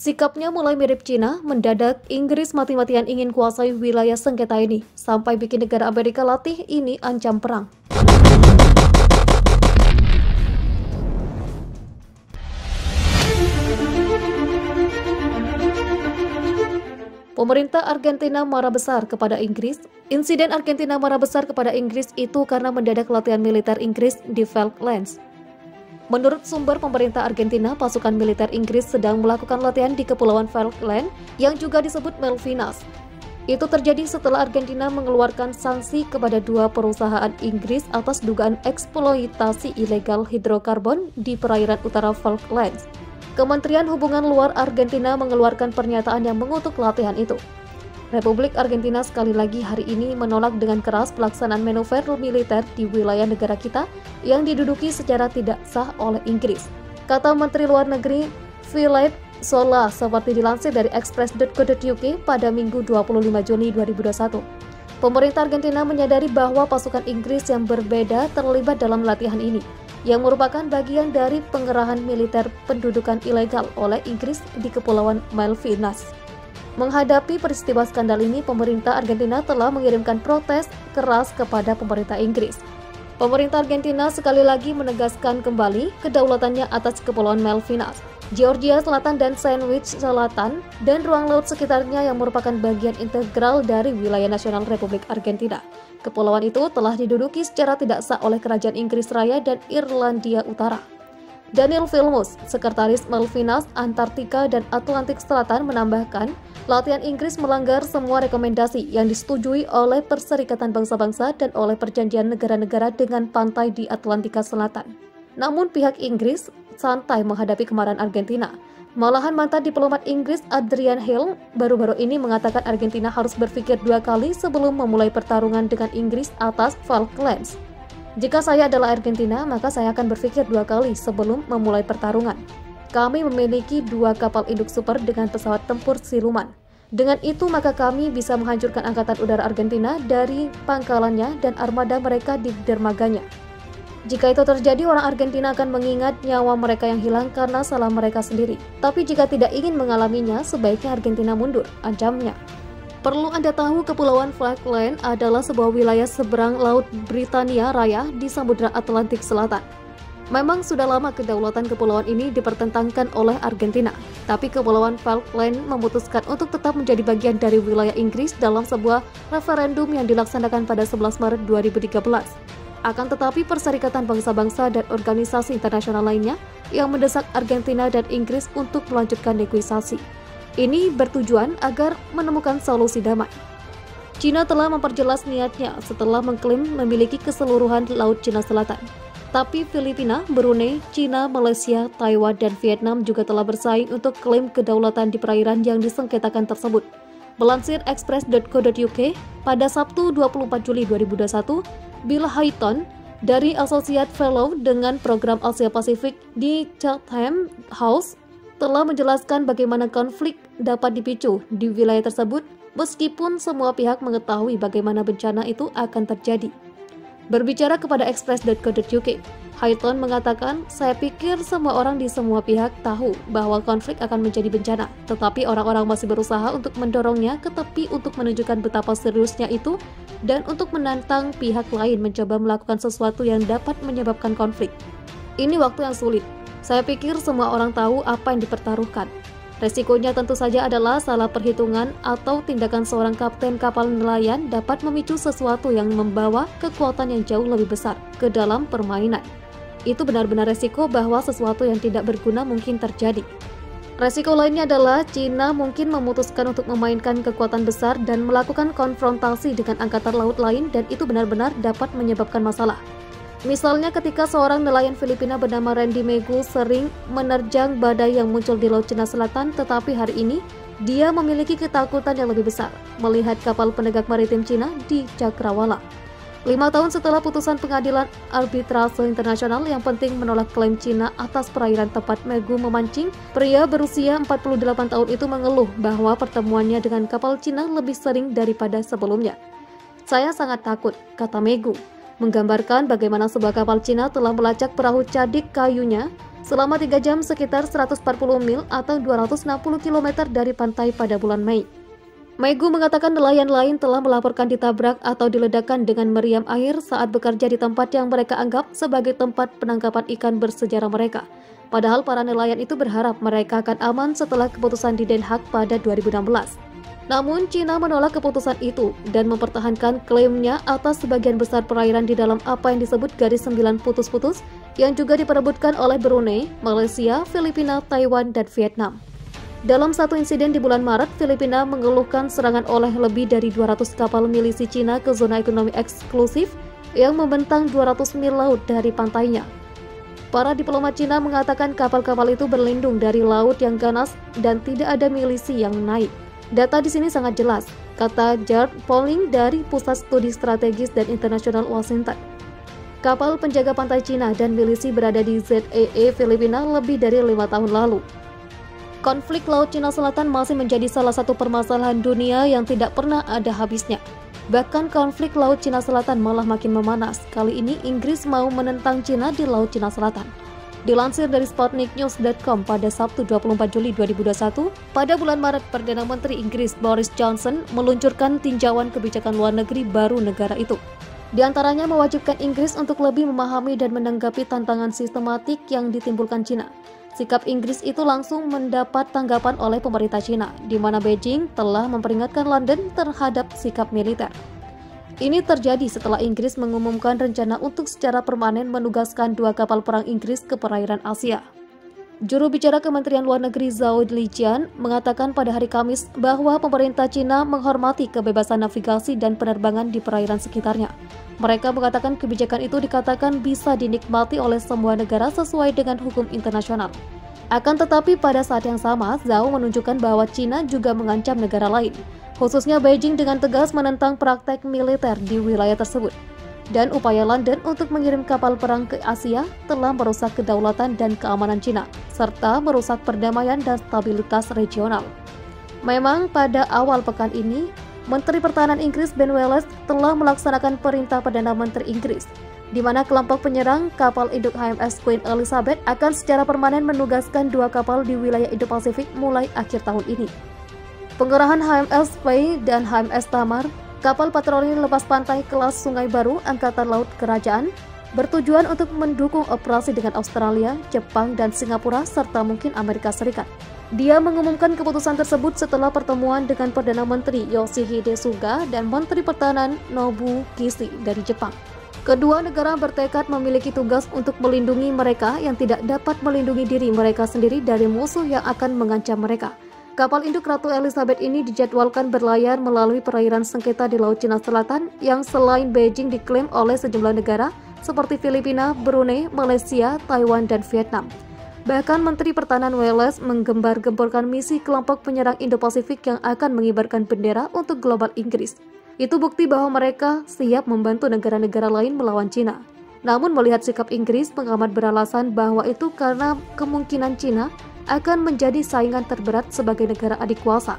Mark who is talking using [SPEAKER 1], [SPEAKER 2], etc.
[SPEAKER 1] Sikapnya mulai mirip Cina, mendadak Inggris mati-matian ingin kuasai wilayah sengketa ini, sampai bikin negara Amerika Latih ini ancam perang. Pemerintah Argentina marah besar kepada Inggris. Insiden Argentina marah besar kepada Inggris itu karena mendadak latihan militer Inggris di Falklands. Menurut sumber pemerintah Argentina, pasukan militer Inggris sedang melakukan latihan di Kepulauan Falkland yang juga disebut Malvinas. Itu terjadi setelah Argentina mengeluarkan sanksi kepada dua perusahaan Inggris atas dugaan eksploitasi ilegal hidrokarbon di perairan utara Falklands. Kementerian Hubungan Luar Argentina mengeluarkan pernyataan yang mengutuk latihan itu. Republik Argentina sekali lagi hari ini menolak dengan keras pelaksanaan manuver militer di wilayah negara kita yang diduduki secara tidak sah oleh Inggris, kata Menteri Luar Negeri Philip Sola seperti dilansir dari express.co.uk pada Minggu 25 Juni 2021. Pemerintah Argentina menyadari bahwa pasukan Inggris yang berbeda terlibat dalam latihan ini, yang merupakan bagian dari pengerahan militer pendudukan ilegal oleh Inggris di Kepulauan Malvinas. Menghadapi peristiwa skandal ini, pemerintah Argentina telah mengirimkan protes keras kepada pemerintah Inggris. Pemerintah Argentina sekali lagi menegaskan kembali kedaulatannya atas Kepulauan Malvinas, Georgia Selatan dan Sandwich Selatan, dan ruang laut sekitarnya yang merupakan bagian integral dari wilayah nasional Republik Argentina. Kepulauan itu telah diduduki secara tidak sah oleh Kerajaan Inggris Raya dan Irlandia Utara. Daniel Vilmos, Sekretaris Malvinas, Antartika, dan Atlantik Selatan menambahkan, latihan Inggris melanggar semua rekomendasi yang disetujui oleh Perserikatan Bangsa-Bangsa dan oleh perjanjian negara-negara dengan pantai di Atlantika Selatan. Namun pihak Inggris santai menghadapi kemarahan Argentina. Malahan mantan diplomat Inggris Adrian Hill baru-baru ini mengatakan Argentina harus berpikir dua kali sebelum memulai pertarungan dengan Inggris atas Falklands. Jika saya adalah Argentina, maka saya akan berpikir dua kali sebelum memulai pertarungan. Kami memiliki dua kapal induk super dengan pesawat tempur siluman. Dengan itu, maka kami bisa menghancurkan Angkatan Udara Argentina dari pangkalannya dan armada mereka di dermaganya. Jika itu terjadi, orang Argentina akan mengingat nyawa mereka yang hilang karena salah mereka sendiri. Tapi jika tidak ingin mengalaminya, sebaiknya Argentina mundur, ancamnya. Perlu Anda tahu, Kepulauan Falkland adalah sebuah wilayah seberang Laut Britania Raya di Samudra Atlantik Selatan. Memang sudah lama kedaulatan kepulauan ini dipertentangkan oleh Argentina, tapi Kepulauan Falkland memutuskan untuk tetap menjadi bagian dari wilayah Inggris dalam sebuah referendum yang dilaksanakan pada 11 Maret 2013. Akan tetapi Perserikatan Bangsa-Bangsa dan organisasi internasional lainnya yang mendesak Argentina dan Inggris untuk melanjutkan negosiasi. Ini bertujuan agar menemukan solusi damai. Cina telah memperjelas niatnya setelah mengklaim memiliki keseluruhan Laut Cina Selatan. Tapi Filipina, Brunei, Cina, Malaysia, Taiwan, dan Vietnam juga telah bersaing untuk klaim kedaulatan di perairan yang disengketakan tersebut. Melansir express.co.uk, pada Sabtu 24 Juli 2021, Bill Hayton dari Associate Fellow dengan program Asia Pasifik di Chatham House telah menjelaskan bagaimana konflik dapat dipicu di wilayah tersebut meskipun semua pihak mengetahui bagaimana bencana itu akan terjadi. Berbicara kepada express.co.uk, Hayton mengatakan, saya pikir semua orang di semua pihak tahu bahwa konflik akan menjadi bencana, tetapi orang-orang masih berusaha untuk mendorongnya ke tepi untuk menunjukkan betapa seriusnya itu dan untuk menantang pihak lain mencoba melakukan sesuatu yang dapat menyebabkan konflik. Ini waktu yang sulit. Saya pikir semua orang tahu apa yang dipertaruhkan. Resikonya tentu saja adalah salah perhitungan atau tindakan seorang kapten kapal nelayan dapat memicu sesuatu yang membawa kekuatan yang jauh lebih besar ke dalam permainan. Itu benar-benar resiko bahwa sesuatu yang tidak berguna mungkin terjadi. Resiko lainnya adalah Cina mungkin memutuskan untuk memainkan kekuatan besar dan melakukan konfrontasi dengan angkatan laut lain dan itu benar-benar dapat menyebabkan masalah. Misalnya ketika seorang nelayan Filipina bernama Randy Megu sering menerjang badai yang muncul di Laut Cina Selatan, tetapi hari ini dia memiliki ketakutan yang lebih besar melihat kapal penegak maritim Cina di Cakrawala. 5 tahun setelah putusan pengadilan arbitrase internasional yang penting menolak klaim Cina atas perairan tempat Megu memancing, pria berusia 48 tahun itu mengeluh bahwa pertemuannya dengan kapal Cina lebih sering daripada sebelumnya. Saya sangat takut, kata Megu, menggambarkan bagaimana sebuah kapal Cina telah melacak perahu cadik kayunya selama 3 jam sekitar 140 mil atau 260 km dari pantai pada bulan Mei. Meigu mengatakan nelayan lain telah melaporkan ditabrak atau diledakkan dengan meriam air saat bekerja di tempat yang mereka anggap sebagai tempat penangkapan ikan bersejarah mereka. Padahal para nelayan itu berharap mereka akan aman setelah keputusan di Den Haag pada 2016. Namun, China menolak keputusan itu dan mempertahankan klaimnya atas sebagian besar perairan di dalam apa yang disebut garis 9 putus-putus yang juga diperebutkan oleh Brunei, Malaysia, Filipina, Taiwan, dan Vietnam. Dalam satu insiden di bulan Maret, Filipina mengeluhkan serangan oleh lebih dari 200 kapal milisi Cina ke zona ekonomi eksklusif yang membentang 200 mil laut dari pantainya. Para diplomat Cina mengatakan kapal-kapal itu berlindung dari laut yang ganas dan tidak ada milisi yang naik. Data di sini sangat jelas, kata Jared Poling dari Pusat Studi Strategis dan Internasional Washington. Kapal penjaga pantai Cina dan milisi berada di ZEE Filipina lebih dari 5 tahun lalu. Konflik Laut Cina Selatan masih menjadi salah satu permasalahan dunia yang tidak pernah ada habisnya. Bahkan konflik Laut Cina Selatan malah makin memanas. Kali ini Inggris mau menentang Cina di Laut Cina Selatan. Dilansir dari sputniknews.com pada Sabtu 24 Juli 2021, pada bulan Maret Perdana Menteri Inggris Boris Johnson meluncurkan tinjauan kebijakan luar negeri baru negara itu. Di antaranya mewajibkan Inggris untuk lebih memahami dan menanggapi tantangan sistematik yang ditimbulkan Cina. Sikap Inggris itu langsung mendapat tanggapan oleh pemerintah Cina, di mana Beijing telah memperingatkan London terhadap sikap militer. Ini terjadi setelah Inggris mengumumkan rencana untuk secara permanen menugaskan 2 kapal perang Inggris ke perairan Asia. Juru bicara Kementerian Luar Negeri Zhao Lijian mengatakan pada hari Kamis bahwa pemerintah Cina menghormati kebebasan navigasi dan penerbangan di perairan sekitarnya. Mereka mengatakan kebijakan itu dikatakan bisa dinikmati oleh semua negara sesuai dengan hukum internasional. Akan tetapi pada saat yang sama, Zhao menunjukkan bahwa Cina juga mengancam negara lain, khususnya Beijing dengan tegas menentang praktek militer di wilayah tersebut. Dan upaya London untuk mengirim kapal perang ke Asia telah merusak kedaulatan dan keamanan Cina, serta merusak perdamaian dan stabilitas regional. Memang pada awal pekan ini, Menteri Pertahanan Inggris Ben Wallace telah melaksanakan perintah Perdana Menteri Inggris, di mana kelompok penyerang kapal induk HMS Queen Elizabeth akan secara permanen menugaskan 2 kapal di wilayah Indo-Pasifik mulai akhir tahun ini. Pengerahan HMS Faye dan HMS Tamar, kapal patroli lepas pantai kelas Sungai Baru Angkatan Laut Kerajaan, bertujuan untuk mendukung operasi dengan Australia, Jepang, dan Singapura, serta mungkin Amerika Serikat. Dia mengumumkan keputusan tersebut setelah pertemuan dengan Perdana Menteri Yoshihide Suga dan Menteri Pertahanan Nobuo Kishi dari Jepang. Kedua negara bertekad memiliki tugas untuk melindungi mereka yang tidak dapat melindungi diri mereka sendiri dari musuh yang akan mengancam mereka. Kapal induk Ratu Elizabeth ini dijadwalkan berlayar melalui perairan sengketa di Laut Cina Selatan yang selain Beijing diklaim oleh sejumlah negara seperti Filipina, Brunei, Malaysia, Taiwan, dan Vietnam. Bahkan Menteri Pertahanan Wallace menggembar-gemborkan misi kelompok penyerang Indo-Pasifik yang akan mengibarkan bendera untuk global Inggris. Itu bukti bahwa mereka siap membantu negara-negara lain melawan Cina. Namun melihat sikap Inggris, pengamat beralasan bahwa itu karena kemungkinan Cina akan menjadi saingan terberat sebagai negara adik kuasa.